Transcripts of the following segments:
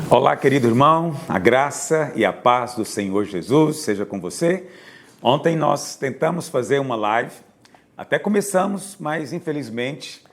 Olá, querido irmão, a graça e a paz do Senhor Jesus seja com você. Ontem nós tentamos fazer uma live, até começamos, mas infelizmente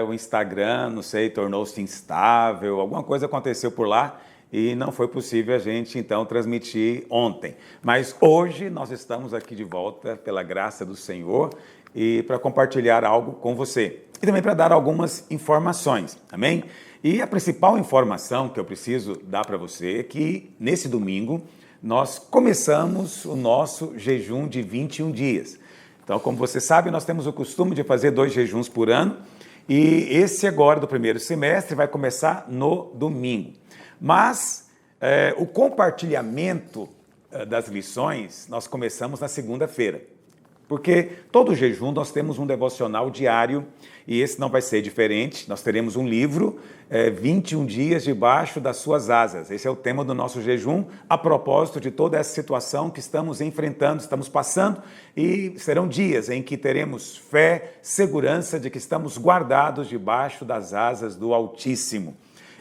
o Instagram, não sei, tornou-se instável, alguma coisa aconteceu por lá e não foi possível a gente então transmitir ontem. Mas hoje nós estamos aqui de volta pela graça do Senhor e para compartilhar algo com você e também para dar algumas informações, amém? E a principal informação que eu preciso dar para você é que nesse domingo nós começamos o nosso jejum de 21 dias. Então, como você sabe, nós temos o costume de fazer 2 jejuns por ano e esse agora do primeiro semestre vai começar no domingo. Mas o compartilhamento das lições nós começamos na segunda-feira. Porque todo jejum nós temos um devocional diário e esse não vai ser diferente. Nós teremos um livro, 21 dias debaixo das suas asas. Esse é o tema do nosso jejum, a propósito de toda essa situação que estamos enfrentando, estamos passando, e serão dias em que teremos fé, segurança de que estamos guardados debaixo das asas do Altíssimo.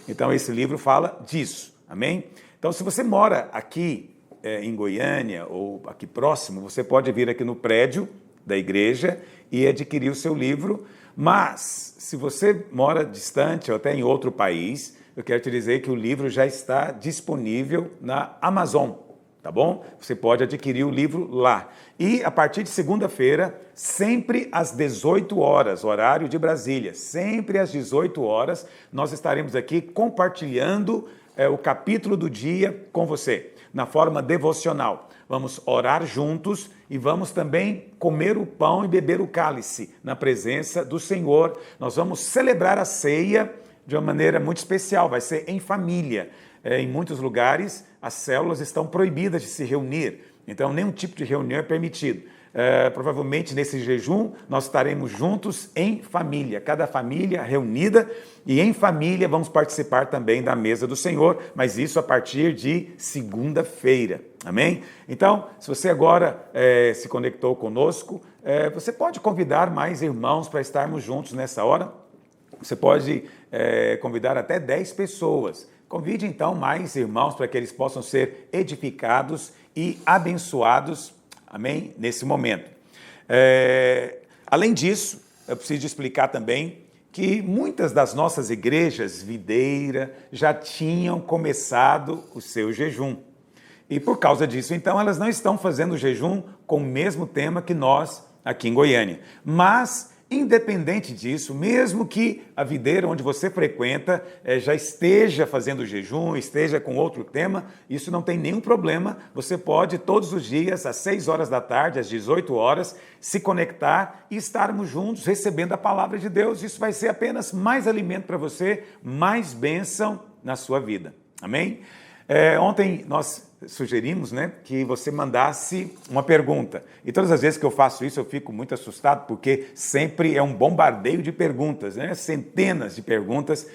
Então esse livro fala disso, amém? Então se você mora aqui, em Goiânia ou aqui próximo, você pode vir aqui no prédio da igreja e adquirir o seu livro, mas se você mora distante ou até em outro país, eu quero te dizer que o livro já está disponível na Amazon, tá bom? Você pode adquirir o livro lá. E a partir de segunda-feira, sempre às 18 horas, horário de Brasília, sempre às 18 horas, nós estaremos aqui compartilhando o capítulo do dia com você, na forma devocional. Vamos orar juntos e vamos também comer o pão e beber o cálice na presença do Senhor. Nós vamos celebrar a ceia de uma maneira muito especial, vai ser em família. Em muitos lugares, as células estão proibidas de se reunir, então nenhum tipo de reunião é permitido. Provavelmente nesse jejum nós estaremos juntos em família, cada família reunida e em família vamos participar também da mesa do Senhor, mas isso a partir de segunda-feira, amém? Então, se você agora se conectou conosco, você pode convidar mais irmãos para estarmos juntos nessa hora, você pode convidar até 10 pessoas. Convide então mais irmãos para que eles possam ser edificados e abençoados, amém? Nesse momento. Além disso, eu preciso explicar também que muitas das nossas igrejas videira já tinham começado o seu jejum. E por causa disso, então, elas não estão fazendo o jejum com o mesmo tema que nós aqui em Goiânia. Mas, independente disso, mesmo que a videira onde você frequenta já esteja fazendo jejum, esteja com outro tema, isso não tem nenhum problema. Você pode todos os dias, às 6 horas da tarde, às 18 horas, se conectar e estarmos juntos recebendo a palavra de Deus. Isso vai ser apenas mais alimento para você, mais bênção na sua vida. Amém? Ontem nós sugerimos, que você mandasse uma pergunta. E todas as vezes que eu faço isso, eu fico muito assustado, porque sempre é um bombardeio de perguntas, Centenas de perguntas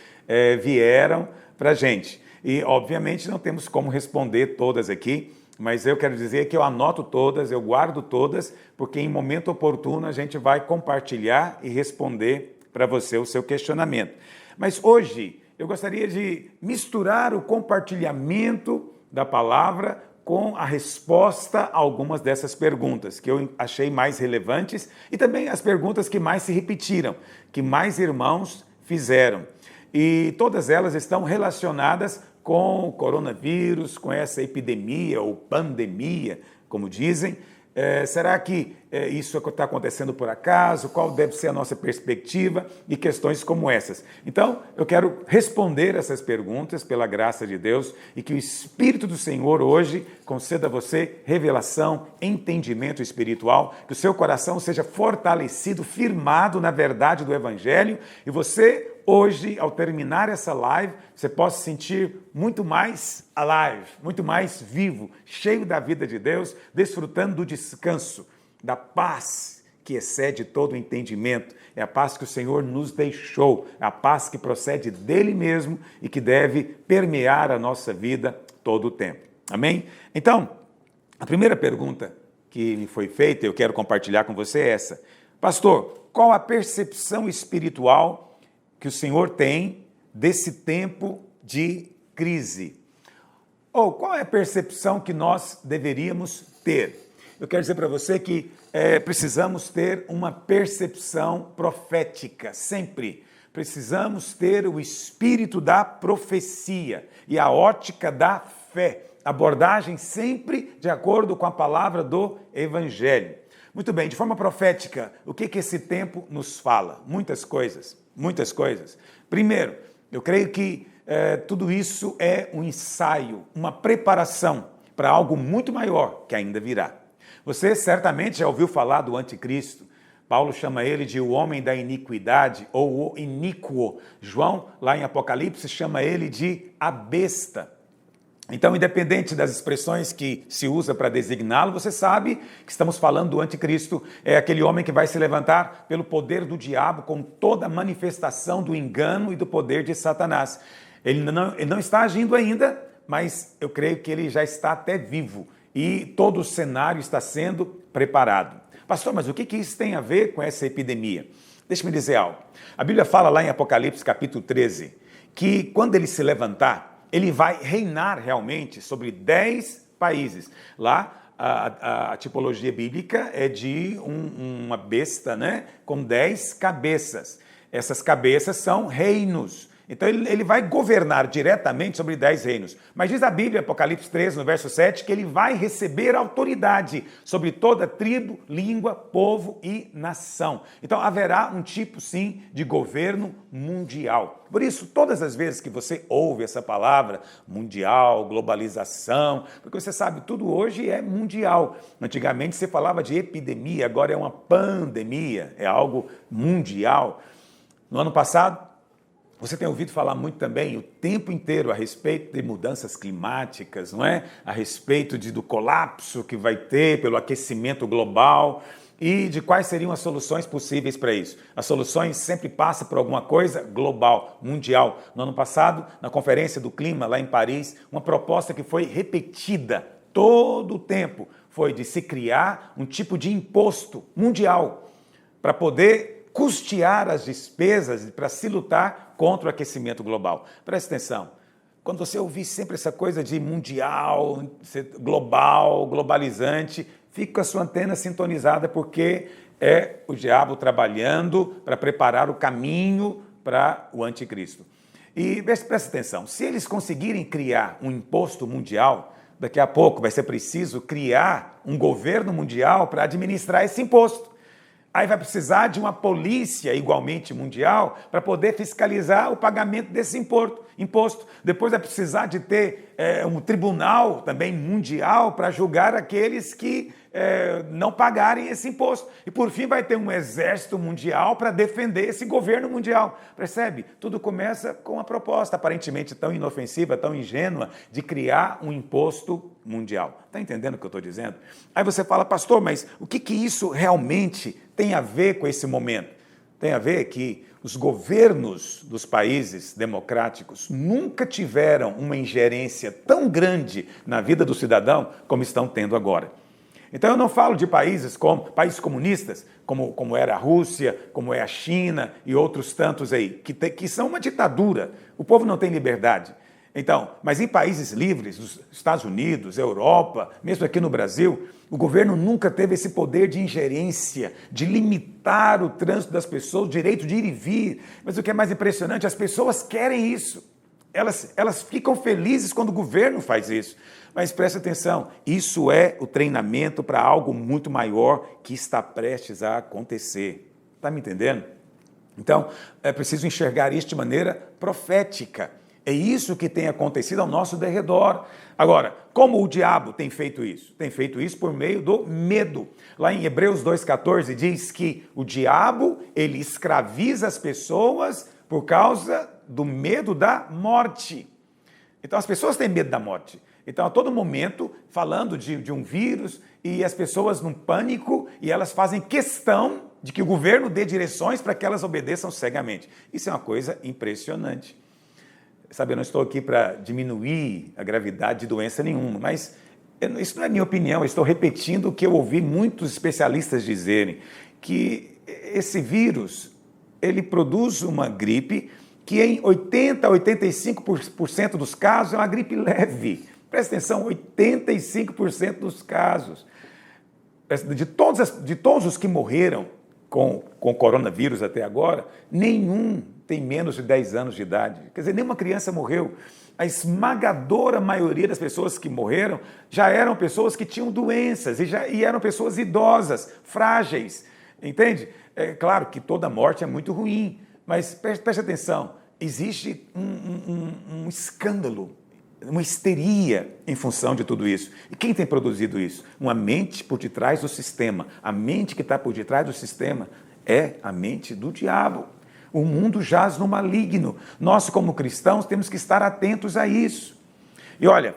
vieram para a gente. E, obviamente, não temos como responder todas aqui, mas eu quero dizer que eu anoto todas, eu guardo todas, porque em momento oportuno a gente vai compartilhar e responder para você o seu questionamento. Mas hoje eu gostaria de misturar o compartilhamento da palavra com a resposta a algumas dessas perguntas que eu achei mais relevantes e também as perguntas que mais se repetiram, que mais irmãos fizeram. E todas elas estão relacionadas com o coronavírus, com essa epidemia ou pandemia, como dizem. Será que isso está acontecendo por acaso? Qual deve ser a nossa perspectiva? E questões como essas. Então, eu quero responder essas perguntas pela graça de Deus e que o Espírito do Senhor hoje conceda a você revelação, entendimento espiritual, que o seu coração seja fortalecido, firmado na verdade do Evangelho e você hoje, ao terminar essa live, você possa se sentir muito mais alive, muito mais vivo, cheio da vida de Deus, desfrutando do descanso, da paz que excede todo o entendimento. É a paz que o Senhor nos deixou, é a paz que procede dele mesmo e que deve permear a nossa vida todo o tempo. Amém? Então, a primeira pergunta que me foi feita, eu quero compartilhar com você é essa. Pastor, qual a percepção espiritual que o Senhor tem desse tempo de crise. Ou qual é a percepção que nós deveríamos ter? Eu quero dizer para você que precisamos ter uma percepção profética, sempre. Precisamos ter o espírito da profecia e a ótica da fé. Abordagem sempre de acordo com a palavra do Evangelho. Muito bem, de forma profética, o que esse tempo nos fala? Muitas coisas, muitas coisas. Primeiro, eu creio que tudo isso é um ensaio, uma preparação para algo muito maior que ainda virá. Você certamente já ouviu falar do anticristo. Paulo chama ele de o homem da iniquidade ou o iníquo. João, lá em Apocalipse, chama ele de a besta. Então, independente das expressões que se usa para designá-lo, você sabe que estamos falando do anticristo, é aquele homem que vai se levantar pelo poder do diabo, com toda a manifestação do engano e do poder de Satanás. Ele não está agindo ainda, mas eu creio que ele já está até vivo e todo o cenário está sendo preparado. Pastor, mas o que isso tem a ver com essa epidemia? Deixa-me dizer algo. A Bíblia fala lá em Apocalipse capítulo 13, que quando ele se levantar, ele vai reinar realmente sobre 10 países. Lá, a tipologia bíblica é de uma besta, né, com 10 cabeças. Essas cabeças são reinos. Então, ele vai governar diretamente sobre 10 reinos. Mas diz a Bíblia, Apocalipse 13, no verso 7, que ele vai receber autoridade sobre toda tribo, língua, povo e nação. Então, haverá um tipo, sim, de governo mundial. Por isso, todas as vezes que você ouve essa palavra, mundial, globalização, porque você sabe, tudo hoje é mundial. Antigamente se falava de epidemia, agora é uma pandemia, é algo mundial. No ano passado, você tem ouvido falar muito também o tempo inteiro a respeito de mudanças climáticas, não é? A respeito do colapso que vai ter pelo aquecimento global e de quais seriam as soluções possíveis para isso. As soluções sempre passam por alguma coisa global, mundial. No ano passado, na Conferência do Clima, lá em Paris, uma proposta que foi repetida todo o tempo foi de se criar um tipo de imposto mundial para poder custear as despesas para se lutar contra o aquecimento global. Preste atenção, quando você ouvir sempre essa coisa de mundial, global, globalizante, fica com a sua antena sintonizada porque é o diabo trabalhando para preparar o caminho para o anticristo. E preste atenção, se eles conseguirem criar um imposto mundial, daqui a pouco vai ser preciso criar um governo mundial para administrar esse imposto. Aí vai precisar de uma polícia igualmente mundial para poder fiscalizar o pagamento desse imposto. Depois vai precisar de ter um tribunal também mundial para julgar aqueles que não pagarem esse imposto. E por fim vai ter um exército mundial para defender esse governo mundial. Percebe? Tudo começa com a proposta aparentemente tão inofensiva, tão ingênua, de criar um imposto mundial. Está entendendo o que eu estou dizendo? Aí você fala, pastor, mas o que isso realmente tem a ver com esse momento? Tem a ver que os governos dos países democráticos nunca tiveram uma ingerência tão grande na vida do cidadão como estão tendo agora. Então eu não falo de países comunistas, como era a Rússia, como é a China e outros tantos aí, que são uma ditadura. O povo não tem liberdade. Então, mas em países livres, os Estados Unidos, Europa, mesmo aqui no Brasil, o governo nunca teve esse poder de ingerência, de limitar o trânsito das pessoas, o direito de ir e vir. Mas o que é mais impressionante, as pessoas querem isso. Elas ficam felizes quando o governo faz isso. Mas preste atenção, isso é o treinamento para algo muito maior que está prestes a acontecer. Está me entendendo? Então, é preciso enxergar isso de maneira profética. É isso que tem acontecido ao nosso derredor. Agora, como o diabo tem feito isso? Tem feito isso por meio do medo. Lá em Hebreus 2,14 diz que o diabo, ele escraviza as pessoas por causa do medo da morte. Então, as pessoas têm medo da morte. Então, a todo momento, falando de um vírus, e as pessoas num pânico, e elas fazem questão de que o governo dê direções para que elas obedeçam cegamente. Isso é uma coisa impressionante. Sabe, eu não estou aqui para diminuir a gravidade de doença nenhuma, mas isso não é minha opinião, eu estou repetindo o que eu ouvi muitos especialistas dizerem, que esse vírus, ele produz uma gripe que em 80% a 85% dos casos é uma gripe leve. Presta atenção, 85% dos casos. De todos os que morreram com coronavírus até agora, nenhum tem menos de 10 anos de idade. Quer dizer, nenhuma criança morreu. A esmagadora maioria das pessoas que morreram já eram pessoas que tinham doenças e eram pessoas idosas, frágeis, entende? É claro que toda morte é muito ruim, mas preste atenção, existe um escândalo, uma histeria em função de tudo isso. E quem tem produzido isso? Uma mente por detrás do sistema. A mente que está por detrás do sistema é a mente do diabo. O mundo jaz no maligno. Nós, como cristãos, temos que estar atentos a isso. E olha,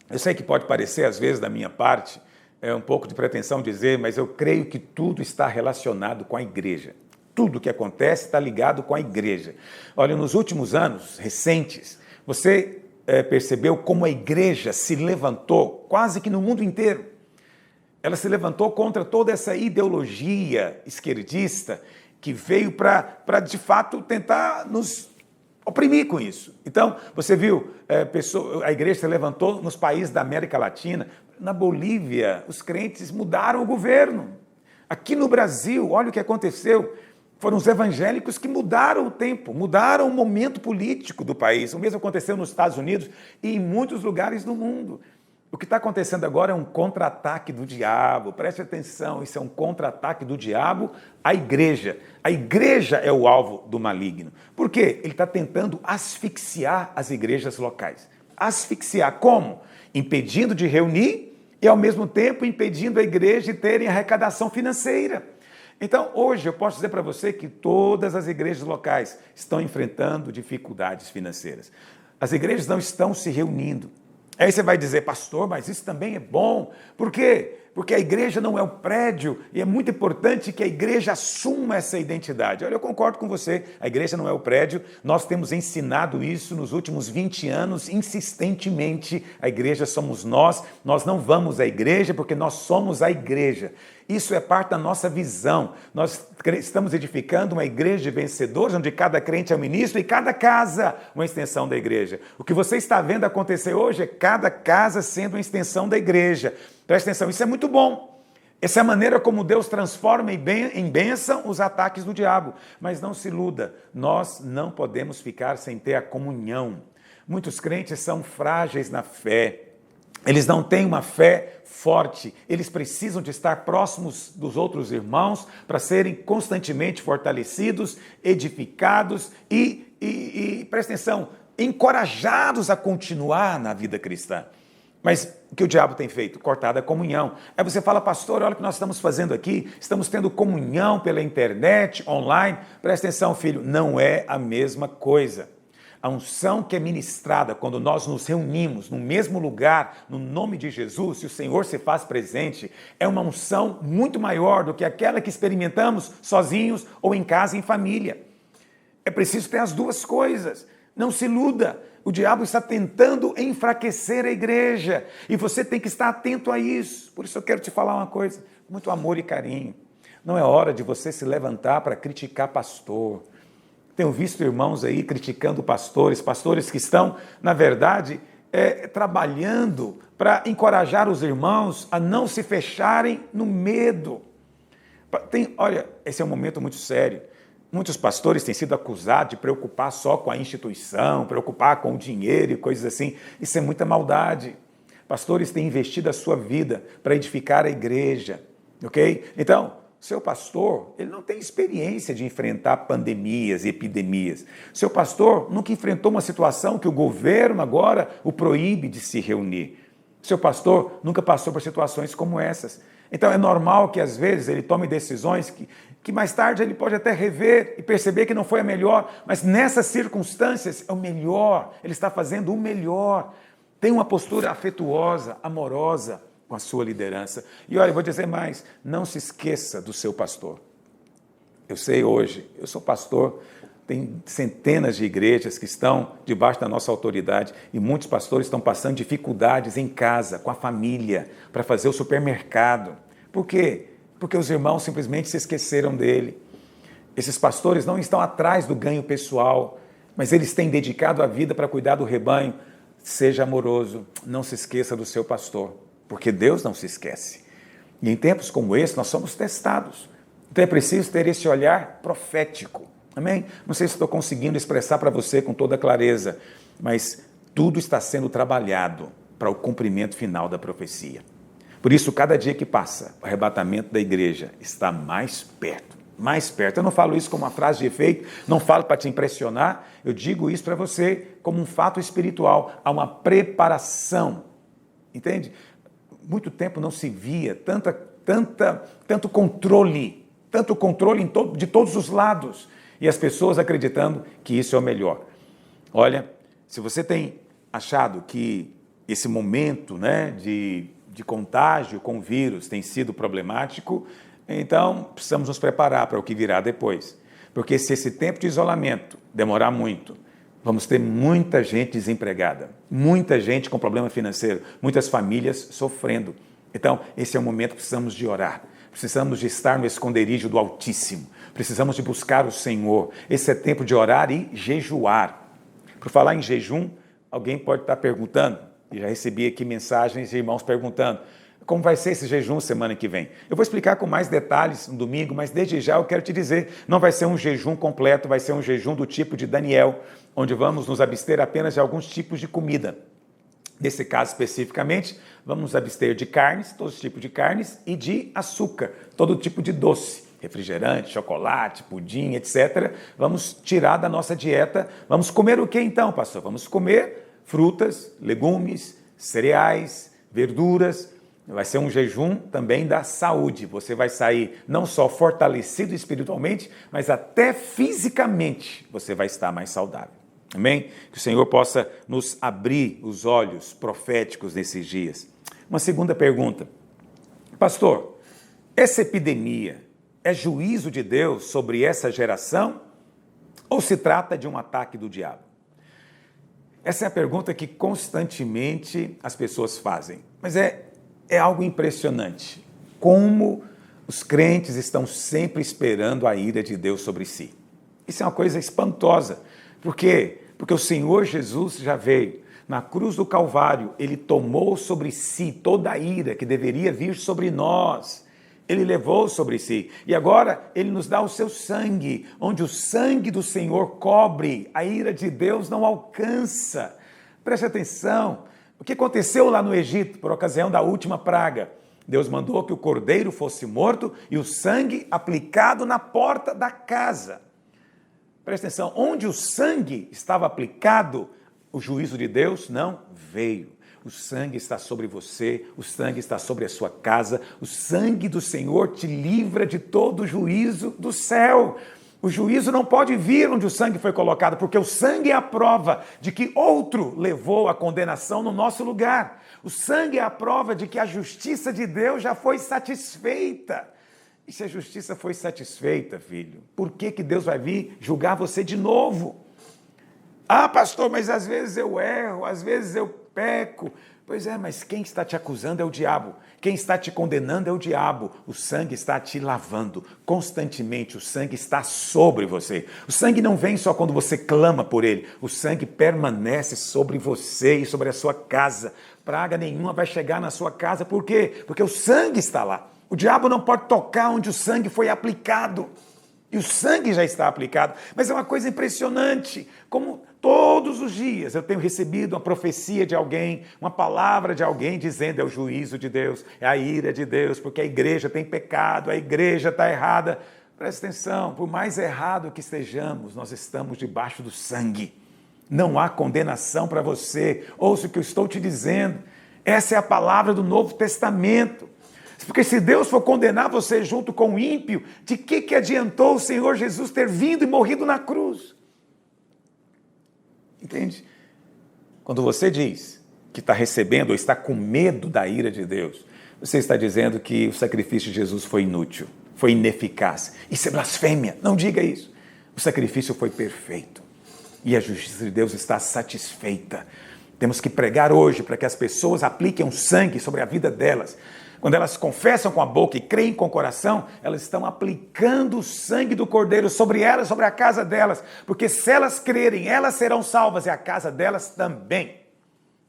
eu sei que pode parecer, às vezes, da minha parte, um pouco de pretensão dizer, mas eu creio que tudo está relacionado com a igreja. Tudo que acontece está ligado com a igreja. Olha, nos últimos anos recentes, você percebeu como a igreja se levantou quase que no mundo inteiro. Ela se levantou contra toda essa ideologia esquerdista que veio para, de fato, tentar nos oprimir com isso. Então, você viu, a igreja se levantou nos países da América Latina. Na Bolívia, os crentes mudaram o governo. Aqui no Brasil, olha o que aconteceu. Foram os evangélicos que mudaram o tempo, mudaram o momento político do país. O mesmo aconteceu nos Estados Unidos e em muitos lugares do mundo. O que está acontecendo agora é um contra-ataque do diabo. Preste atenção, isso é um contra-ataque do diabo à igreja. A igreja é o alvo do maligno. Por quê? Ele está tentando asfixiar as igrejas locais. Asfixiar como? Impedindo de reunir e, ao mesmo tempo, impedindo a igreja de terem arrecadação financeira. Então, hoje eu posso dizer para você que todas as igrejas locais estão enfrentando dificuldades financeiras. As igrejas não estão se reunindo. Aí você vai dizer, pastor, mas isso também é bom. Por quê? Porque a igreja não é o prédio e é muito importante que a igreja assuma essa identidade. Olha, eu concordo com você, a igreja não é o prédio, nós temos ensinado isso nos últimos 20 anos, insistentemente. A igreja somos nós não vamos à igreja porque nós somos a igreja. Isso é parte da nossa visão. Nós estamos edificando uma igreja de vencedores, onde cada crente é um ministro e cada casa uma extensão da igreja. O que você está vendo acontecer hoje é cada casa sendo uma extensão da igreja. Presta atenção, isso é muito bom. Essa é a maneira como Deus transforma em bênção os ataques do diabo. Mas não se iluda, nós não podemos ficar sem ter a comunhão. Muitos crentes são frágeis na fé. Eles não têm uma fé forte, eles precisam de estar próximos dos outros irmãos para serem constantemente fortalecidos, edificados e presta atenção, encorajados a continuar na vida cristã. Mas o que o diabo tem feito? Cortado a comunhão. Aí você fala, pastor, olha o que nós estamos fazendo aqui, estamos tendo comunhão pela internet, online. Presta atenção, filho, não é a mesma coisa. A unção que é ministrada quando nós nos reunimos no mesmo lugar, no nome de Jesus, se o Senhor se faz presente, é uma unção muito maior do que aquela que experimentamos sozinhos ou em casa, em família. É preciso ter as duas coisas. Não se iluda. O diabo está tentando enfraquecer a igreja e você tem que estar atento a isso. Por isso eu quero te falar uma coisa, com muito amor e carinho. Não é hora de você se levantar para criticar pastor. Tenho visto irmãos aí criticando pastores que estão, na verdade, trabalhando para encorajar os irmãos a não se fecharem no medo. Olha, esse é um momento muito sério. Muitos pastores têm sido acusados de preocupar só com a instituição, preocupar com o dinheiro e coisas assim. Isso é muita maldade. Pastores têm investido a sua vida para edificar a igreja, ok? Então, seu pastor, ele não tem experiência de enfrentar pandemias e epidemias. Seu pastor nunca enfrentou uma situação que o governo agora o proíbe de se reunir. Seu pastor nunca passou por situações como essas. Então é normal que às vezes ele tome decisões que mais tarde ele pode até rever e perceber que não foi a melhor, mas nessas circunstâncias é o melhor, ele está fazendo o melhor. Tem uma postura afetuosa, amorosa com a sua liderança. E olha, eu vou dizer mais, não se esqueça do seu pastor. Eu sei hoje, eu sou pastor, tem centenas de igrejas que estão debaixo da nossa autoridade e muitos pastores estão passando dificuldades em casa, com a família, para fazer o supermercado. Por quê? Porque os irmãos simplesmente se esqueceram dele. Esses pastores não estão atrás do ganho pessoal, mas eles têm dedicado a vida para cuidar do rebanho. Seja amoroso, não se esqueça do seu pastor, porque Deus não se esquece. E em tempos como esse, nós somos testados. Então é preciso ter esse olhar profético. Amém? Não sei se estou conseguindo expressar para você com toda clareza, mas tudo está sendo trabalhado para o cumprimento final da profecia. Por isso, cada dia que passa, o arrebatamento da igreja está mais perto. Mais perto. Eu não falo isso como uma frase de efeito, não falo para te impressionar, eu digo isso para você como um fato espiritual. Há uma preparação. Entende? Muito tempo não se via tanto controle de todos os lados. E as pessoas acreditando que isso é o melhor. Olha, se você tem achado que esse momento, né, de contágio com o vírus tem sido problemático, então precisamos nos preparar para o que virá depois. Porque se esse tempo de isolamento demorar muito, vamos ter muita gente desempregada, muita gente com problema financeiro, muitas famílias sofrendo. Então, esse é o momento que precisamos de orar. Precisamos de estar no esconderijo do Altíssimo. Precisamos de buscar o Senhor. Esse é tempo de orar e jejuar. Por falar em jejum, alguém pode estar perguntando, e já recebi aqui mensagens de irmãos perguntando, como vai ser esse jejum semana que vem? Eu vou explicar com mais detalhes no domingo, mas desde já eu quero te dizer, não vai ser um jejum completo, vai ser um jejum do tipo de Daniel, onde vamos nos abster apenas de alguns tipos de comida. Nesse caso especificamente, vamos nos abster de carnes, todos os tipos de carnes, e de açúcar, todo tipo de doce, refrigerante, chocolate, pudim, etc. Vamos tirar da nossa dieta. Vamos comer o que então, pastor? Vamos comer frutas, legumes, cereais, verduras. Vai ser um jejum também da saúde. Você vai sair não só fortalecido espiritualmente, mas até fisicamente você vai estar mais saudável. Amém? Que o Senhor possa nos abrir os olhos proféticos nesses dias. Uma segunda pergunta. Pastor, essa epidemia é juízo de Deus sobre essa geração ou se trata de um ataque do diabo? Essa é a pergunta que constantemente as pessoas fazem. Mas é algo impressionante. Como os crentes estão sempre esperando a ira de Deus sobre si. Isso é uma coisa espantosa. Por quê? Porque o Senhor Jesus já veio. Na cruz do Calvário, Ele tomou sobre si toda a ira que deveria vir sobre nós. Ele levou sobre si. E agora Ele nos dá o seu sangue, onde o sangue do Senhor cobre, a ira de Deus não alcança. Preste atenção. O que aconteceu lá no Egito, por ocasião da última praga? Deus mandou que o cordeiro fosse morto e o sangue aplicado na porta da casa. Presta atenção, onde o sangue estava aplicado, o juízo de Deus não veio. O sangue está sobre você, o sangue está sobre a sua casa, o sangue do Senhor te livra de todo o juízo do céu. O juízo não pode vir onde o sangue foi colocado, porque o sangue é a prova de que outro levou a condenação no nosso lugar. O sangue é a prova de que a justiça de Deus já foi satisfeita. E se a justiça foi satisfeita, filho, por que Deus vai vir julgar você de novo? Ah, pastor, mas às vezes eu erro, às vezes eu peco. Pois é, mas quem está te acusando é o diabo. Quem está te condenando é o diabo. O sangue está te lavando constantemente. O sangue está sobre você. O sangue não vem só quando você clama por ele. O sangue permanece sobre você e sobre a sua casa. Praga nenhuma vai chegar na sua casa. Por quê? Porque o sangue está lá. O diabo não pode tocar onde o sangue foi aplicado. E o sangue já está aplicado. Mas é uma coisa impressionante, como todos os dias eu tenho recebido uma profecia de alguém, uma palavra de alguém dizendo é o juízo de Deus, é a ira de Deus, porque a igreja tem pecado, a igreja está errada. Presta atenção, por mais errado que estejamos, nós estamos debaixo do sangue. Não há condenação para você. Ouça o que eu estou te dizendo. Essa é a palavra do Novo Testamento. Porque se Deus for condenar você junto com o ímpio, de que adiantou o Senhor Jesus ter vindo e morrido na cruz? Entende? Quando você diz que está recebendo ou está com medo da ira de Deus, você está dizendo que o sacrifício de Jesus foi inútil, foi ineficaz. Isso é blasfêmia, não diga isso. O sacrifício foi perfeito e a justiça de Deus está satisfeita. Temos que pregar hoje para que as pessoas apliquem o sangue sobre a vida delas. Quando elas confessam com a boca e creem com o coração, elas estão aplicando o sangue do Cordeiro sobre elas, sobre a casa delas. Porque se elas crerem, elas serão salvas e a casa delas também.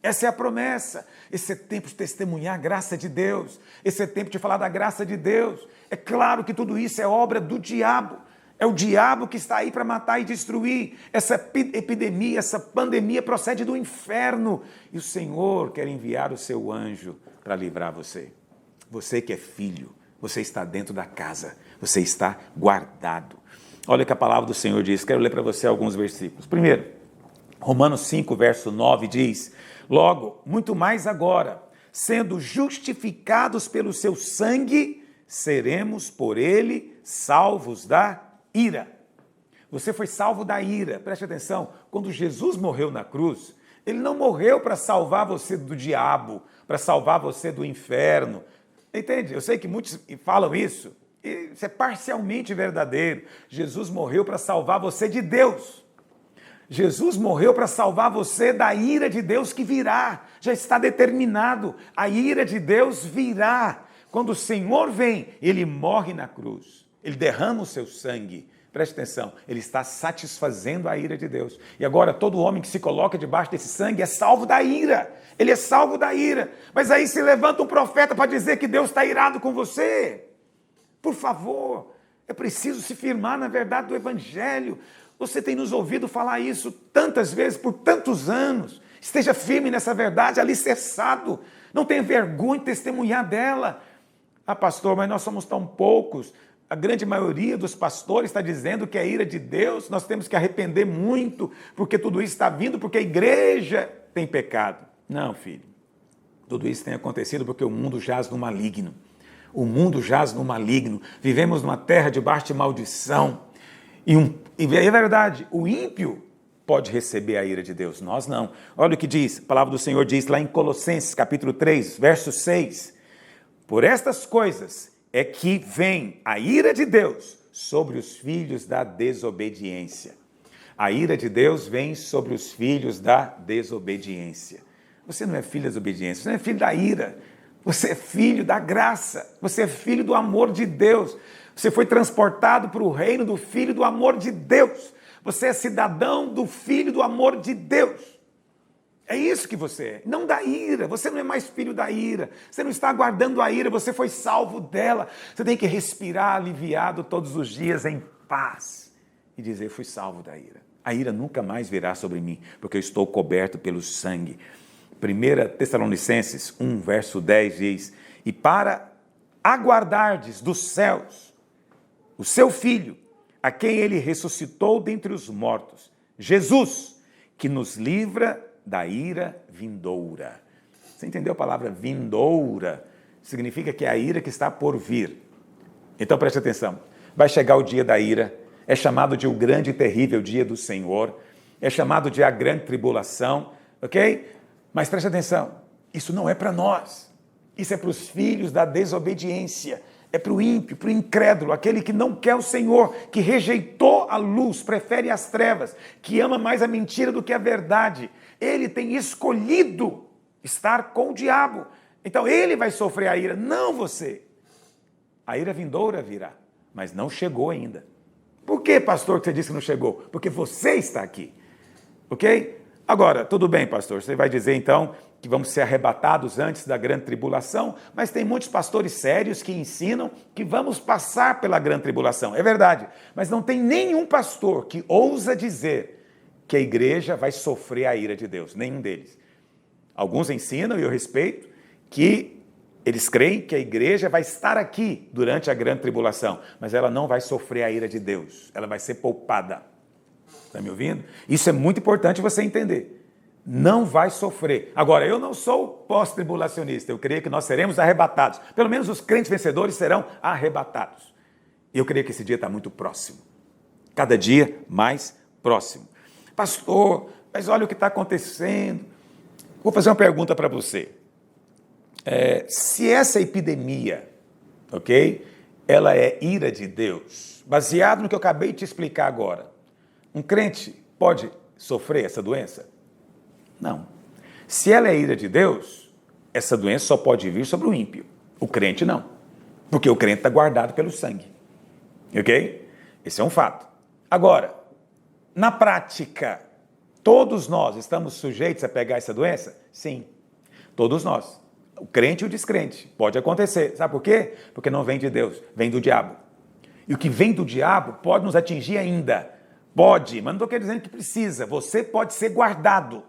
Essa é a promessa. Esse é tempo de testemunhar a graça de Deus. Esse é tempo de falar da graça de Deus. É claro que tudo isso é obra do diabo. É o diabo que está aí para matar e destruir. Essa epidemia, essa pandemia procede do inferno. E o Senhor quer enviar o seu anjo para livrar você. Você que é filho, você está dentro da casa, você está guardado. Olha o que a palavra do Senhor diz. Quero ler para você alguns versículos. Primeiro, Romanos 5, verso 9 diz: logo, muito mais agora, sendo justificados pelo seu sangue, seremos por ele salvos da ira. Você foi salvo da ira. Preste atenção, quando Jesus morreu na cruz, ele não morreu para salvar você do diabo, para salvar você do inferno. Entende? Eu sei que muitos falam isso, e isso é parcialmente verdadeiro. Jesus morreu para salvar você de Deus. Jesus morreu para salvar você da ira de Deus que virá. Já está determinado. A ira de Deus virá. Quando o Senhor vem, ele morre na cruz. Ele derrama o seu sangue. Preste atenção, ele está satisfazendo a ira de Deus. E agora todo homem que se coloca debaixo desse sangue é salvo da ira. Ele é salvo da ira. Mas aí se levanta um profeta para dizer que Deus está irado com você. Por favor, é preciso se firmar na verdade do Evangelho. Você tem nos ouvido falar isso tantas vezes, por tantos anos. Esteja firme nessa verdade, alicerçado. Não tenha vergonha de testemunhar dela. Ah, pastor, mas nós somos tão poucos. A grande maioria dos pastores está dizendo que é a ira de Deus, nós temos que arrepender muito, porque tudo isso está vindo, porque a igreja tem pecado. Não, filho. Tudo isso tem acontecido porque o mundo jaz no maligno. O mundo jaz no maligno. Vivemos numa terra debaixo de maldição. E é verdade, o ímpio pode receber a ira de Deus, nós não. Olha o que diz, a palavra do Senhor diz lá em Colossenses, capítulo 3, verso 6. Por estas coisas é que vem a ira de Deus sobre os filhos da desobediência. A ira de Deus vem sobre os filhos da desobediência. Você não é filho da desobediência, você não é filho da ira. Você é filho da graça, você é filho do amor de Deus. Você foi transportado para o reino do Filho do amor de Deus. Você é cidadão do Filho do amor de Deus. É isso que você é, não da ira. Você não é mais filho da ira. Você não está aguardando a ira, você foi salvo dela. Você tem que respirar aliviado todos os dias em paz e dizer: fui salvo da ira. A ira nunca mais virá sobre mim, porque eu estou coberto pelo sangue. 1 Tessalonicenses 1, verso 10 diz: e para aguardardes dos céus o seu Filho, a quem ele ressuscitou dentre os mortos, Jesus, que nos livra da ira vindoura. Você entendeu a palavra vindoura? Significa que é a ira que está por vir. Então preste atenção, vai chegar o dia da ira, é chamado de o grande e terrível dia do Senhor, é chamado de a grande tribulação, ok? Mas preste atenção, isso não é para nós, isso é para os filhos da desobediência, é para o ímpio, para o incrédulo, aquele que não quer o Senhor, que rejeitou a luz, prefere as trevas, que ama mais a mentira do que a verdade. Ele tem escolhido estar com o diabo. Então ele vai sofrer a ira, não você. A ira vindoura virá, mas não chegou ainda. Por que, pastor, que você disse que não chegou? Porque você está aqui, ok? Agora, tudo bem, pastor, você vai dizer então que vamos ser arrebatados antes da grande tribulação, mas tem muitos pastores sérios que ensinam que vamos passar pela grande tribulação. É verdade, mas não tem nenhum pastor que ousa dizer que a igreja vai sofrer a ira de Deus, nenhum deles. Alguns ensinam, e eu respeito, que eles creem que a igreja vai estar aqui durante a grande tribulação, mas ela não vai sofrer a ira de Deus, ela vai ser poupada. Está me ouvindo? Isso é muito importante você entender. Não vai sofrer. Agora, eu não sou pós-tribulacionista, eu creio que nós seremos arrebatados. Pelo menos os crentes vencedores serão arrebatados. E eu creio que esse dia está muito próximo. Cada dia mais próximo. Pastor, mas olha o que está acontecendo. Vou fazer uma pergunta para você. Se essa epidemia, ok, ela é ira de Deus, baseado no que eu acabei de te explicar agora, um crente pode sofrer essa doença? Não. Se ela é ira de Deus, essa doença só pode vir sobre o ímpio. O crente não, porque o crente está guardado pelo sangue, ok? Esse é um fato. Agora, na prática, todos nós estamos sujeitos a pegar essa doença? Sim, todos nós. O crente e o descrente. Pode acontecer. Sabe por quê? Porque não vem de Deus, vem do diabo. E o que vem do diabo pode nos atingir ainda. Pode, mas não estou dizendo que precisa. Você pode ser guardado,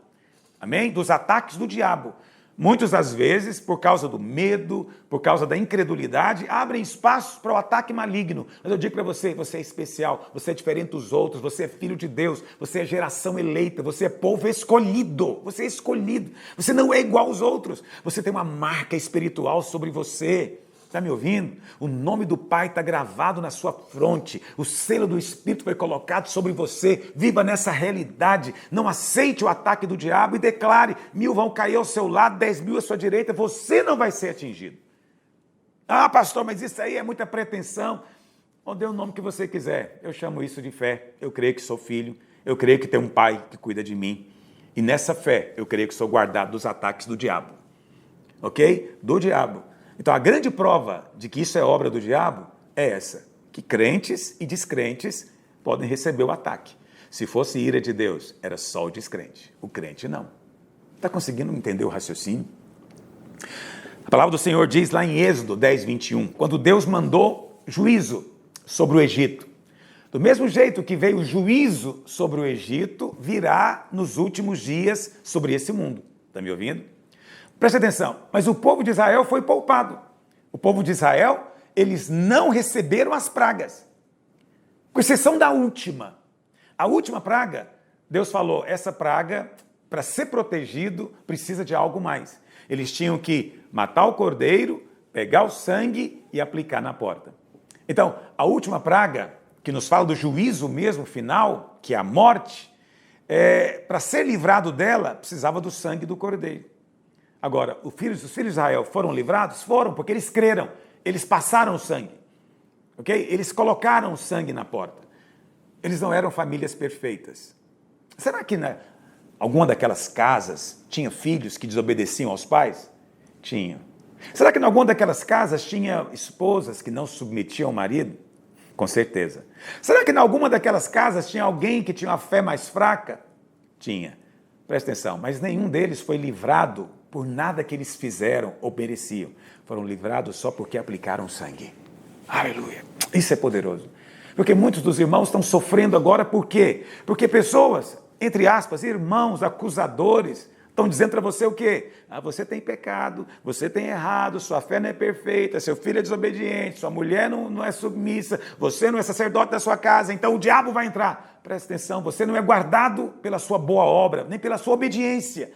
amém? Dos ataques do diabo. Muitas das vezes, por causa do medo, por causa da incredulidade, abrem espaço para o ataque maligno. Mas eu digo para você, você é especial, você é diferente dos outros, você é filho de Deus, você é geração eleita, você é povo escolhido, você é escolhido. Você não é igual aos outros, você tem uma marca espiritual sobre você. Está me ouvindo? O nome do Pai está gravado na sua fronte. O selo do Espírito foi colocado sobre você. Viva nessa realidade. Não aceite o ataque do diabo e declare: 1000 vão cair ao seu lado, 10.000 à sua direita. Você não vai ser atingido. Ah, pastor, mas isso aí é muita pretensão. Ou dê o nome que você quiser. Eu chamo isso de fé. Eu creio que sou filho. Eu creio que tem um Pai que cuida de mim. E nessa fé, eu creio que sou guardado dos ataques do diabo. Ok? Do diabo. Então, a grande prova de que isso é obra do diabo é essa, que crentes e descrentes podem receber o ataque. Se fosse ira de Deus, era só o descrente, o crente não. Está conseguindo entender o raciocínio? A palavra do Senhor diz lá em Êxodo 10, 21, quando Deus mandou juízo sobre o Egito. Do mesmo jeito que veio o juízo sobre o Egito, virá nos últimos dias sobre esse mundo. Está me ouvindo? Preste atenção, mas o povo de Israel foi poupado. O povo de Israel, eles não receberam as pragas, com exceção da última. A última praga, Deus falou, essa praga, para ser protegido, precisa de algo mais. Eles tinham que matar o cordeiro, pegar o sangue e aplicar na porta. Então, a última praga, que nos fala do juízo mesmo final, que é a morte, para ser livrado dela, precisava do sangue do cordeiro. Agora, os filhos de Israel foram livrados? Foram, porque eles creram, eles passaram o sangue, ok? Eles colocaram o sangue na porta. Eles não eram famílias perfeitas. Será que alguma daquelas casas tinha filhos que desobedeciam aos pais? Tinha. Será que em alguma daquelas casas tinha esposas que não se submetiam ao marido? Com certeza. Será que em alguma daquelas casas tinha alguém que tinha uma fé mais fraca? Tinha. Presta atenção, mas nenhum deles foi livrado por nada que eles fizeram ou mereciam. Foram livrados só porque aplicaram sangue. Aleluia. Isso é poderoso. Porque muitos dos irmãos estão sofrendo agora, por quê? Porque pessoas, entre aspas, irmãos, acusadores, estão dizendo para você o quê? Ah, você tem pecado, você tem errado, sua fé não é perfeita, seu filho é desobediente, sua mulher não é submissa, você não é sacerdote da sua casa, então o diabo vai entrar. Presta atenção, você não é guardado pela sua boa obra, nem pela sua obediência.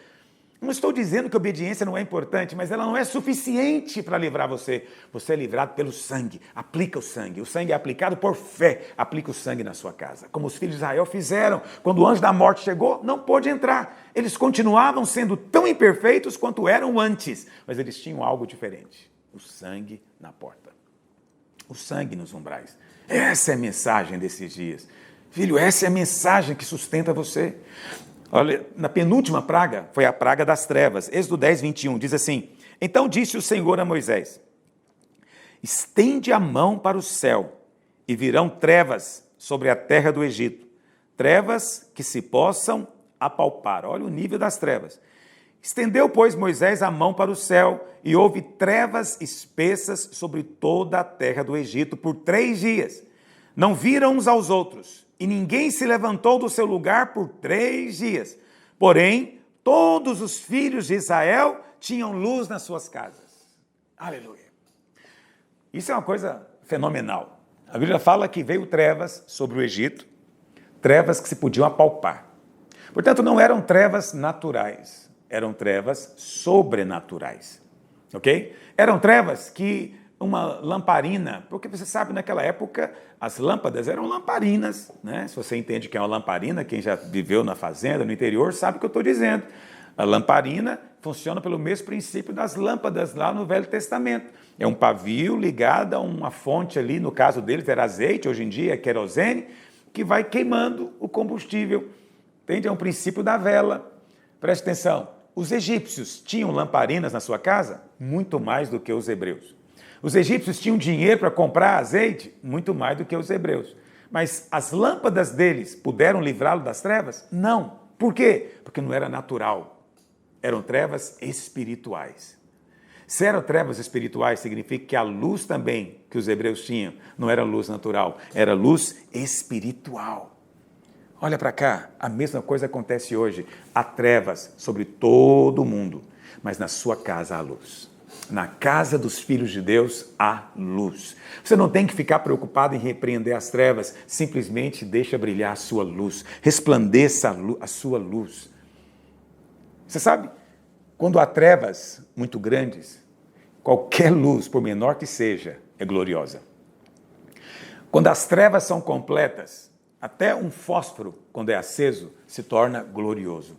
Não estou dizendo que a obediência não é importante, mas ela não é suficiente para livrar você. Você é livrado pelo sangue. Aplica o sangue. O sangue é aplicado por fé. Aplica o sangue na sua casa. Como os filhos de Israel fizeram. Quando o anjo da morte chegou, não pôde entrar. Eles continuavam sendo tão imperfeitos quanto eram antes. Mas eles tinham algo diferente. O sangue na porta. O sangue nos umbrais. Essa é a mensagem desses dias. Filho, essa é a mensagem que sustenta você. Olha, na penúltima praga, foi a praga das trevas. Êxodo 10, 21, diz assim: então disse o Senhor a Moisés, estende a mão para o céu, e virão trevas sobre a terra do Egito, trevas que se possam apalpar. Olha o nível das trevas. Estendeu, pois, Moisés a mão para o céu, e houve trevas espessas sobre toda a terra do Egito por 3 dias. Não viram uns aos outros, e ninguém se levantou do seu lugar por 3 dias. Porém, todos os filhos de Israel tinham luz nas suas casas. Aleluia. Isso é uma coisa fenomenal. A Bíblia fala que veio trevas sobre o Egito, trevas que se podiam apalpar. Portanto, não eram trevas naturais, eram trevas sobrenaturais. Ok? Eram trevas que uma lamparina, porque você sabe, naquela época, as lâmpadas eram lamparinas, né? Se você entende que é uma lamparina, quem já viveu na fazenda, no interior, sabe o que eu estou dizendo. A lamparina funciona pelo mesmo princípio das lâmpadas lá no Velho Testamento. É um pavio ligado a uma fonte ali, no caso deles era azeite, hoje em dia é querosene, que vai queimando o combustível. Entende? É um princípio da vela. Preste atenção, os egípcios tinham lamparinas na sua casa? Muito mais do que os hebreus. Os egípcios tinham dinheiro para comprar azeite, muito mais do que os hebreus. Mas as lâmpadas deles puderam livrá-lo das trevas? Não. Por quê? Porque não era natural. Eram trevas espirituais. Se eram trevas espirituais, significa que a luz também que os hebreus tinham não era luz natural, era luz espiritual. Olha para cá, a mesma coisa acontece hoje. Há trevas sobre todo o mundo, mas na sua casa há luz. Na casa dos filhos de Deus há luz. Você não tem que ficar preocupado em repreender as trevas, simplesmente deixa brilhar a sua luz, resplandeça a sua luz. Você sabe, quando há trevas muito grandes, qualquer luz, por menor que seja, é gloriosa. Quando as trevas são completas, até um fósforo, quando é aceso, se torna glorioso.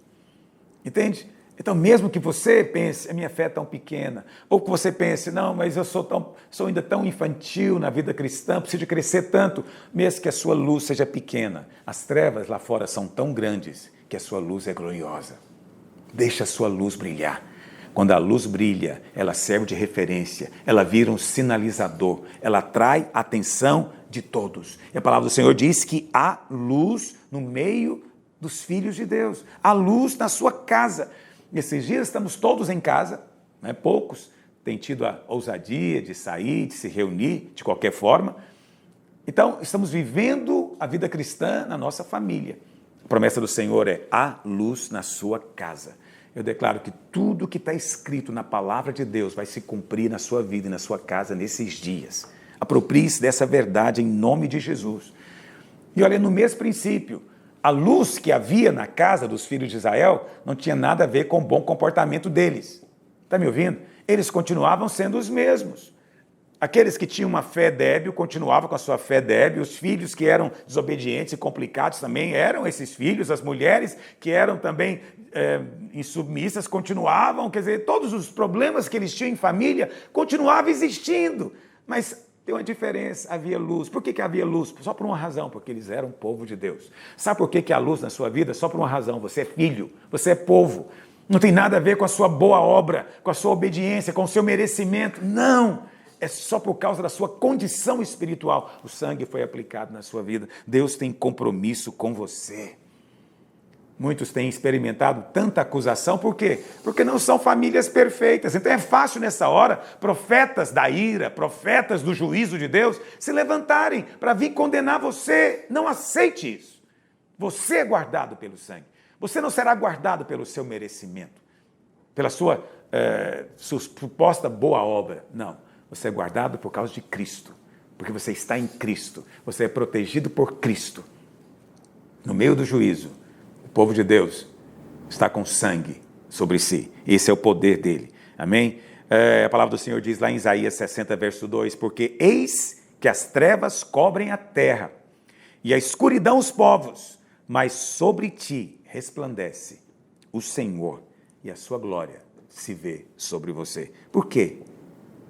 Entende? Então, mesmo que você pense, a minha fé é tão pequena, ou que você pense, não, mas eu sou ainda tão infantil na vida cristã, preciso crescer tanto, mesmo que a sua luz seja pequena, as trevas lá fora são tão grandes que a sua luz é gloriosa. Deixa a sua luz brilhar. Quando a luz brilha, ela serve de referência, ela vira um sinalizador, ela atrai a atenção de todos. E a palavra do Senhor diz que há luz no meio dos filhos de Deus, há luz na sua casa. Nesses dias estamos todos em casa, né? Poucos têm tido a ousadia de sair, de se reunir de qualquer forma. Então, estamos vivendo a vida cristã na nossa família. A promessa do Senhor é: há luz na sua casa. Eu declaro que tudo que está escrito na palavra de Deus vai se cumprir na sua vida e na sua casa nesses dias. Aproprie-se dessa verdade em nome de Jesus. E olha, no mesmo princípio, a luz que havia na casa dos filhos de Israel não tinha nada a ver com o bom comportamento deles. Está me ouvindo? Eles continuavam sendo os mesmos. Aqueles que tinham uma fé débil continuavam com a sua fé débil, os filhos que eram desobedientes e complicados também eram esses filhos, as mulheres que eram também insubmissas continuavam, quer dizer, todos os problemas que eles tinham em família continuavam existindo, mas tem uma diferença, havia luz. Por que havia luz? Só por uma razão, porque eles eram povo de Deus. Sabe por que há luz na sua vida? Só por uma razão, você é filho, você é povo. Não tem nada a ver com a sua boa obra, com a sua obediência, com o seu merecimento, não! É só por causa da sua condição espiritual. O sangue foi aplicado na sua vida. Deus tem compromisso com você. Muitos têm experimentado tanta acusação. Por quê? Porque não são famílias perfeitas. Então é fácil nessa hora, profetas da ira, profetas do juízo de Deus, se levantarem para vir condenar você. Não aceite isso. Você é guardado pelo sangue. Você não será guardado pelo seu merecimento, pela sua suposta boa obra. Não. Você é guardado por causa de Cristo, porque você está em Cristo, você é protegido por Cristo. No meio do juízo, o povo de Deus está com sangue sobre si. Esse é o poder dele. Amém? A palavra do Senhor diz lá em Isaías 60, verso 2, porque eis que as trevas cobrem a terra e a escuridão os povos, mas sobre ti resplandece o Senhor e a sua glória se vê sobre você. Por quê?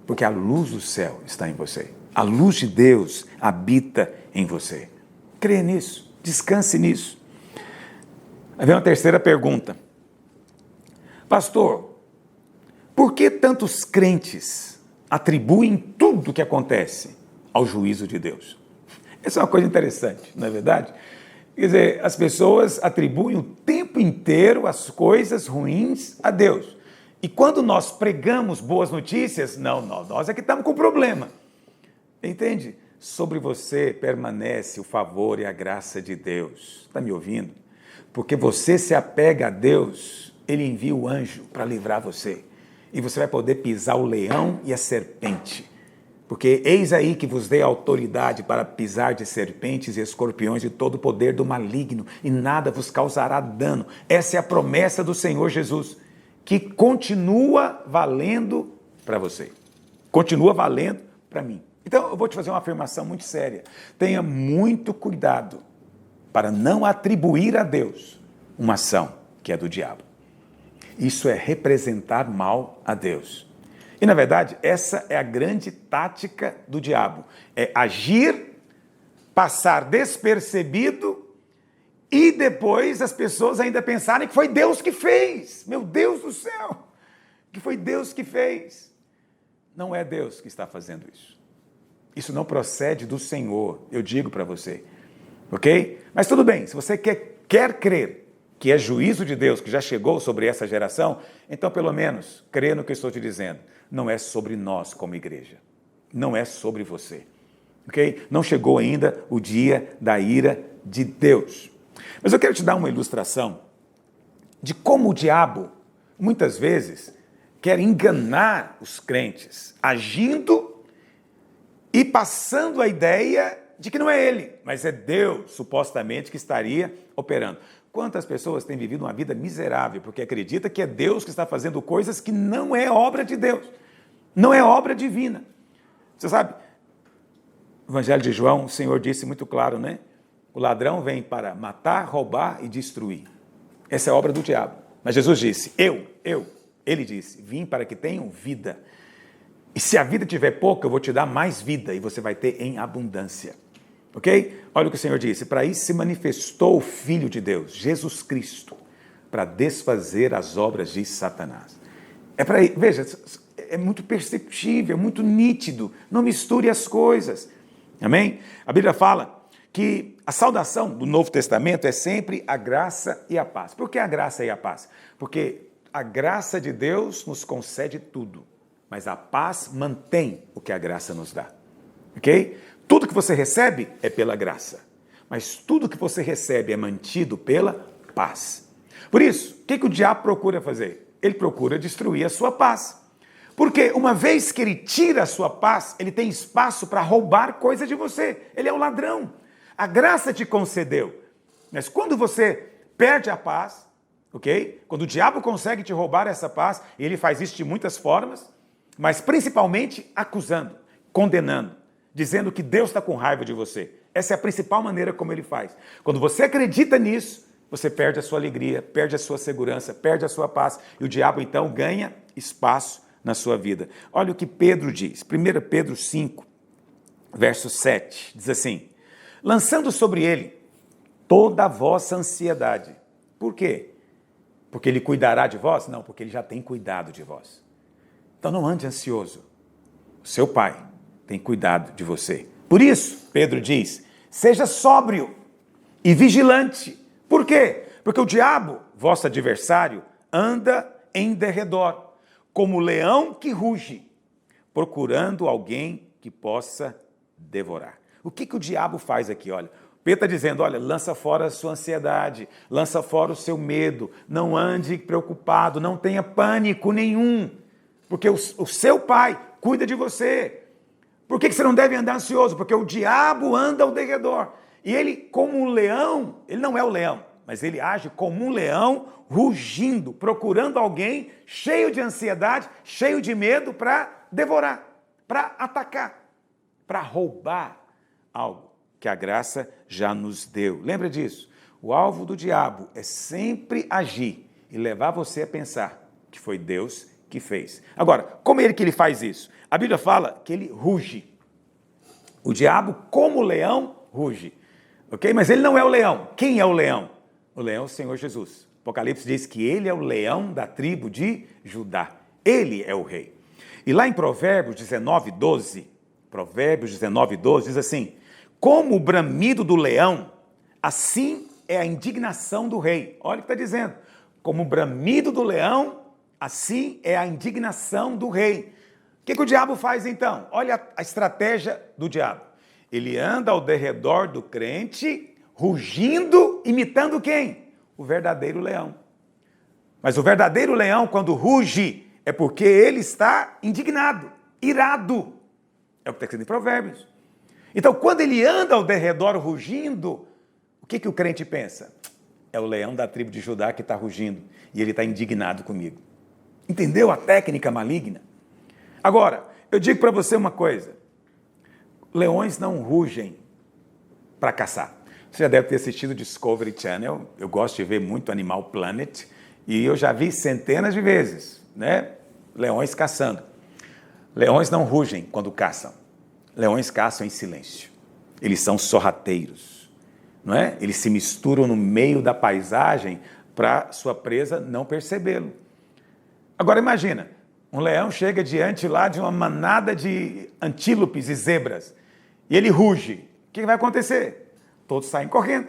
Porque a luz do céu está em você. A luz de Deus habita em você. Creia nisso. Descanse nisso. Aí vem uma terceira pergunta. Pastor, por que tantos crentes atribuem tudo o que acontece ao juízo de Deus? Essa é uma coisa interessante, não é verdade? Quer dizer, as pessoas atribuem o tempo inteiro as coisas ruins a Deus. E quando nós pregamos boas notícias, nós é que estamos com problema. Entende? Sobre você permanece o favor e a graça de Deus. Está me ouvindo? Porque você se apega a Deus, Ele envia o anjo para livrar você. E você vai poder pisar o leão e a serpente. Porque eis aí que vos dei autoridade para pisar de serpentes e escorpiões e todo o poder do maligno, e nada vos causará dano. Essa é a promessa do Senhor Jesus, que continua valendo para você, continua valendo para mim. Então, eu vou te fazer uma afirmação muito séria. Tenha muito cuidado para não atribuir a Deus uma ação que é do diabo. Isso é representar mal a Deus. E, na verdade, essa é a grande tática do diabo. É agir, passar despercebido e depois as pessoas ainda pensarem que foi Deus que fez. Meu Deus do céu! Que foi Deus que fez. Não é Deus que está fazendo isso. Isso não procede do Senhor, eu digo para você. Ok? Mas tudo bem, se você quer crer que é juízo de Deus que já chegou sobre essa geração, então pelo menos crê no que eu estou te dizendo. Não é sobre nós como igreja. Não é sobre você. Ok? Não chegou ainda o dia da ira de Deus. Mas eu quero te dar uma ilustração de como o diabo, muitas vezes, quer enganar os crentes, agindo e passando a ideia de que não é ele, mas é Deus, supostamente, que estaria operando. Quantas pessoas têm vivido uma vida miserável porque acredita que é Deus que está fazendo coisas que não é obra de Deus, não é obra divina. Você sabe, no Evangelho de João, o Senhor disse muito claro, né? O ladrão vem para matar, roubar e destruir. Essa é a obra do diabo. Mas Jesus disse, ele disse, vim para que tenham vida. E se a vida tiver pouca, eu vou te dar mais vida e você vai ter em abundância. Ok? Olha o que o Senhor disse, para isso se manifestou o Filho de Deus, Jesus Cristo, para desfazer as obras de Satanás. Veja, é muito perceptível, muito nítido, não misture as coisas. Amém? A Bíblia fala que a saudação do Novo Testamento é sempre a graça e a paz. Por que a graça e a paz? Porque a graça de Deus nos concede tudo, mas a paz mantém o que a graça nos dá. Ok? Tudo que você recebe é pela graça, mas tudo que você recebe é mantido pela paz. Por isso, o que o diabo procura fazer? Ele procura destruir a sua paz. Porque uma vez que ele tira a sua paz, ele tem espaço para roubar coisa de você. Ele é o ladrão. A graça te concedeu. Mas quando você perde a paz, ok? Quando o diabo consegue te roubar essa paz, e ele faz isso de muitas formas, mas principalmente acusando, condenando, dizendo que Deus está com raiva de você. Essa é a principal maneira como ele faz. Quando você acredita nisso, você perde a sua alegria, perde a sua segurança, perde a sua paz, e o diabo então ganha espaço na sua vida. Olha o que Pedro diz, 1 Pedro 5, verso 7, diz assim, lançando sobre ele toda a vossa ansiedade. Por quê? Porque ele cuidará de vós? Não, porque ele já tem cuidado de vós. Então não ande ansioso. O seu pai tem cuidado de você. Por isso, Pedro diz, seja sóbrio e vigilante. Por quê? Porque o diabo, vosso adversário, anda em derredor, como leão que ruge, procurando alguém que possa devorar. O que o diabo faz aqui? Olha, Pedro está dizendo, olha, lança fora a sua ansiedade, lança fora o seu medo, não ande preocupado, não tenha pânico nenhum, porque o seu pai cuida de você. Por que você não deve andar ansioso? Porque o diabo anda ao derredor. E ele, como um leão, ele não é o leão, mas ele age como um leão rugindo, procurando alguém cheio de ansiedade, cheio de medo para devorar, para atacar, para roubar algo que a graça já nos deu. Lembra disso? O alvo do diabo é sempre agir e levar você a pensar que foi Deus que fez. Agora, como é que ele faz isso? A Bíblia fala que ele ruge. O diabo, como leão, ruge. Ok? Mas ele não é o leão. Quem é o leão? O leão é o Senhor Jesus. Apocalipse diz que ele é o leão da tribo de Judá. Ele é o rei. E lá em Provérbios 19:12, diz assim, como o bramido do leão, assim é a indignação do rei. Olha o que está dizendo. Como o bramido do leão, assim é a indignação do rei. O que o diabo faz então? Olha a estratégia do diabo. Ele anda ao derredor do crente, rugindo, imitando quem? O verdadeiro leão. Mas o verdadeiro leão, quando ruge, é porque ele está indignado, irado. É o que está escrito em Provérbios. Então, quando ele anda ao derredor rugindo, o que o crente pensa? É o leão da tribo de Judá que está rugindo e ele está indignado comigo. Entendeu a técnica maligna? Agora, eu digo para você uma coisa. Leões não rugem para caçar. Você já deve ter assistido Discovery Channel. Eu gosto de ver muito Animal Planet. E eu já vi centenas de vezes, né? Leões caçando. Leões não rugem quando caçam. Leões caçam em silêncio. Eles são sorrateiros, não é? Eles se misturam no meio da paisagem para sua presa não percebê-lo. Agora imagina, Um leão chega diante lá de uma manada de antílopes e zebras e ele ruge. O que vai acontecer? Todos saem correndo.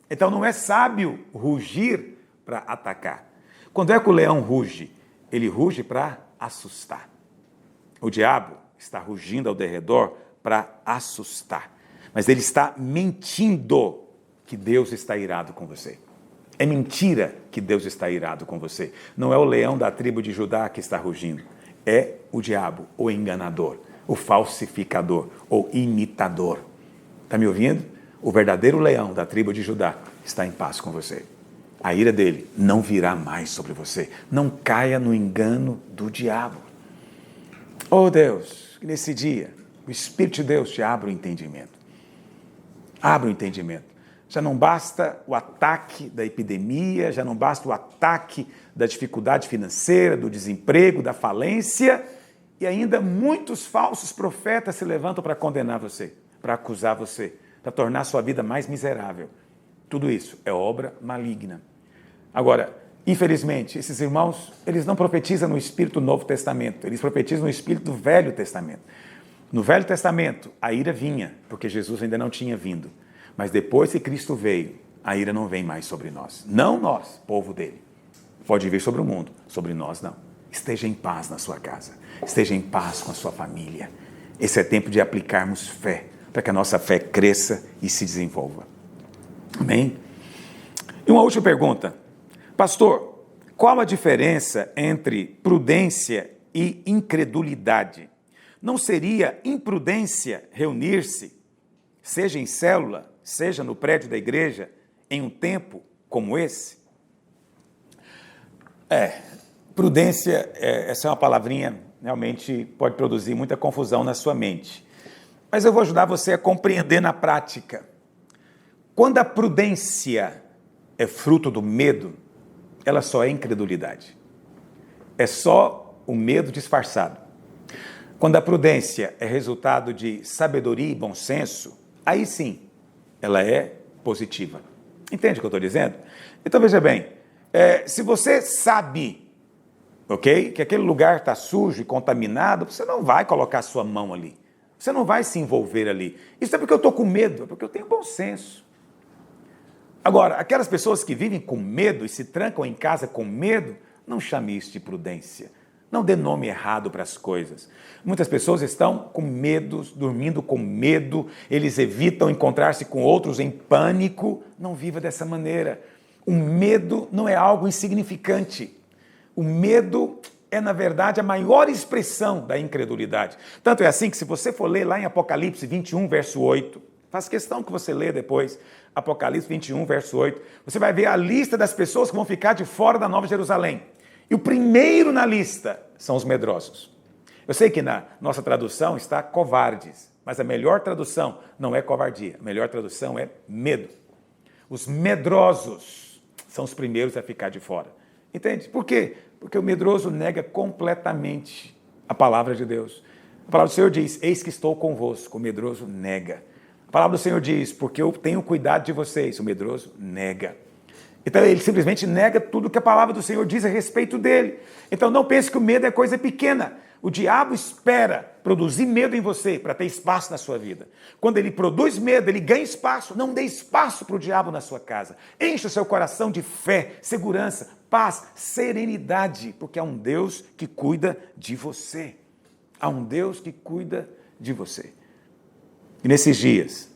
Então não é sábio rugir para atacar. Quando é que o leão ruge? Ele ruge para assustar. O diabo está rugindo ao derredor para assustar. Mas ele está mentindo que Deus está irado com você. É mentira que Deus está irado com você. Não é o leão da tribo de Judá que está rugindo. É o diabo, o enganador, o falsificador, o imitador. Está me ouvindo? O verdadeiro leão da tribo de Judá está em paz com você. A ira dele não virá mais sobre você. Não caia no engano do diabo. Oh Deus, que nesse dia o Espírito de Deus te abra o entendimento. Abra o entendimento. Já não basta o ataque da epidemia, já não basta o ataque da dificuldade financeira, do desemprego, da falência, e ainda muitos falsos profetas se levantam para condenar você, para acusar você, para tornar a sua vida mais miserável. Tudo isso é obra maligna. Agora, infelizmente, esses irmãos, eles não profetizam no Espírito do Novo Testamento, eles profetizam no Espírito do Velho Testamento. No Velho Testamento, a ira vinha, porque Jesus ainda não tinha vindo. Mas depois que Cristo veio, a ira não vem mais sobre nós. Não nós, povo dele. Pode vir sobre o mundo, sobre nós não. Esteja em paz na sua casa. Esteja em paz com a sua família. Esse é tempo de aplicarmos fé, para que a nossa fé cresça e se desenvolva. Amém? E uma última pergunta. Pastor, qual a diferença entre prudência e incredulidade? Não seria imprudência reunir-se, seja em célula, seja no prédio da igreja, em um tempo como esse? Prudência, essa é uma palavrinha, realmente pode produzir muita confusão na sua mente. Mas eu vou ajudar você a compreender na prática. Quando a prudência é fruto do medo, ela só é incredulidade. É só o medo disfarçado. Quando a prudência é resultado de sabedoria e bom senso, aí sim, ela é positiva. Entende o que eu estou dizendo? Então veja bem, se você sabe, ok, que aquele lugar está sujo e contaminado, você não vai colocar sua mão ali. Você não vai se envolver ali. Isso é porque eu estou com medo, é porque eu tenho bom senso. Agora, aquelas pessoas que vivem com medo e se trancam em casa com medo, não chame isso de prudência. Não dê nome errado para as coisas. Muitas pessoas estão com medo, dormindo com medo, eles evitam encontrar-se com outros em pânico. Não viva dessa maneira. O medo não é algo insignificante. O medo é, na verdade, a maior expressão da incredulidade. Tanto é assim que se você for ler lá em Apocalipse 21, verso 8, faz questão que você lê depois, Apocalipse 21, verso 8, você vai ver a lista das pessoas que vão ficar de fora da Nova Jerusalém. E o primeiro na lista são os medrosos. Eu sei que na nossa tradução está covardes, mas a melhor tradução não é covardia, a melhor tradução é medo. Os medrosos são os primeiros a ficar de fora. Entende? Por quê? Porque o medroso nega completamente a palavra de Deus. A palavra do Senhor diz, eis que estou convosco. O medroso nega. A palavra do Senhor diz, porque eu tenho cuidado de vocês. O medroso nega. Então ele simplesmente nega tudo que a palavra do Senhor diz a respeito dele. Então não pense que o medo é coisa pequena. O diabo espera produzir medo em você para ter espaço na sua vida. Quando ele produz medo, ele ganha espaço. Não dê espaço para o diabo na sua casa. Encha o seu coração de fé, segurança, paz, serenidade, porque há um Deus que cuida de você. Há um Deus que cuida de você. E nesses dias,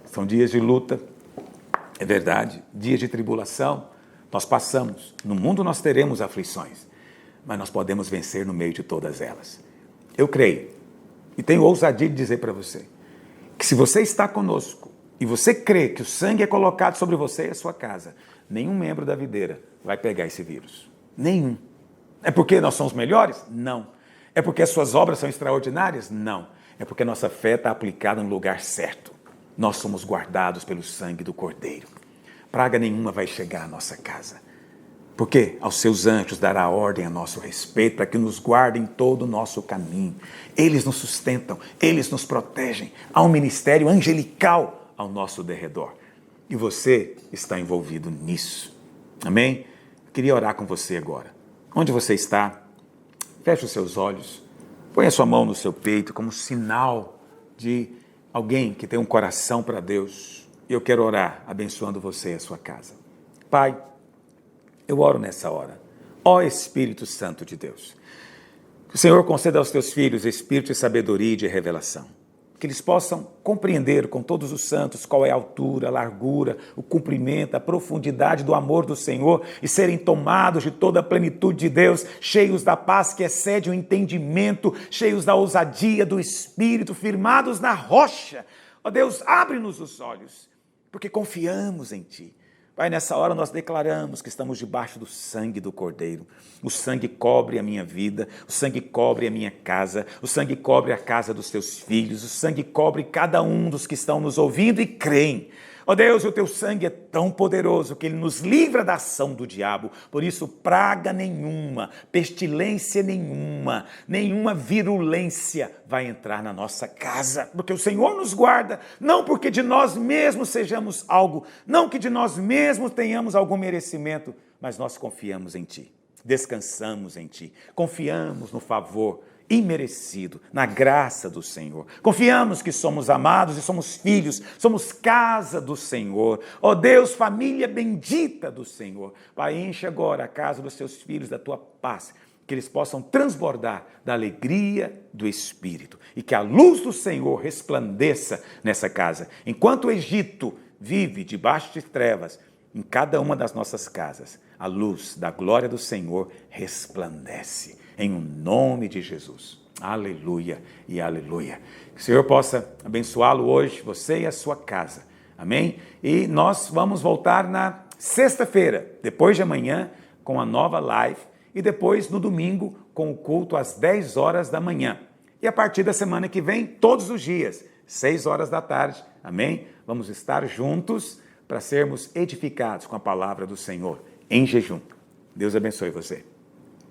são dias de luta, é verdade, dias de tribulação, nós passamos. No mundo nós teremos aflições, mas nós podemos vencer no meio de todas elas. Eu creio, e tenho ousadia de dizer para você, que se você está conosco, e você crê que o sangue é colocado sobre você e a sua casa, nenhum membro da videira vai pegar esse vírus. Nenhum. É porque nós somos melhores? Não. É porque as suas obras são extraordinárias? Não. É porque a nossa fé está aplicada no lugar certo. Nós somos guardados pelo sangue do Cordeiro. Praga nenhuma vai chegar à nossa casa. Porque aos seus anjos dará ordem a nosso respeito para que nos guardem todo o nosso caminho. Eles nos sustentam, eles nos protegem. Há um ministério angelical ao nosso derredor. E você está envolvido nisso. Amém? Eu queria orar com você agora. Onde você está? Feche os seus olhos. Põe a sua mão no seu peito como sinal de alguém que tem um coração para Deus. E eu quero orar abençoando você e a sua casa. Pai, eu oro nessa hora. Ó Espírito Santo de Deus, que o Senhor conceda aos teus filhos espírito de sabedoria e de revelação. Que eles possam compreender com todos os santos qual é a altura, a largura, o comprimento, a profundidade do amor do Senhor e serem tomados de toda a plenitude de Deus, cheios da paz que excede o entendimento, cheios da ousadia do Espírito, firmados na rocha. Ó Deus, abre-nos os olhos, porque confiamos em Ti. Pai, nessa hora nós declaramos que estamos debaixo do sangue do Cordeiro. O sangue cobre a minha vida, o sangue cobre a minha casa, o sangue cobre a casa dos teus filhos, o sangue cobre cada um dos que estão nos ouvindo e creem. Ó Deus, o teu sangue é tão poderoso que ele nos livra da ação do diabo. Por isso, praga nenhuma, pestilência nenhuma virulência vai entrar na nossa casa. Porque o Senhor nos guarda, não porque de nós mesmos sejamos algo, não que de nós mesmos tenhamos algum merecimento, mas nós confiamos em Ti, descansamos em Ti, confiamos no favor imerecido, na graça do Senhor. Confiamos que somos amados e somos filhos, somos casa do Senhor. Ó Deus, família bendita do Senhor. Pai, enche agora a casa dos teus filhos da tua paz, que eles possam transbordar da alegria do Espírito e que a luz do Senhor resplandeça nessa casa. Enquanto o Egito vive debaixo de trevas, em cada uma das nossas casas, a luz da glória do Senhor resplandece. Em nome de Jesus. Aleluia e aleluia. Que o Senhor possa abençoá-lo hoje, você e a sua casa. Amém? E nós vamos voltar na sexta-feira, depois de amanhã, com a nova live. E depois, no domingo, com o culto às 10 horas da manhã. E a partir da semana que vem, todos os dias, 6 horas da tarde. Amém? Vamos estar juntos para sermos edificados com a palavra do Senhor, em jejum. Deus abençoe você.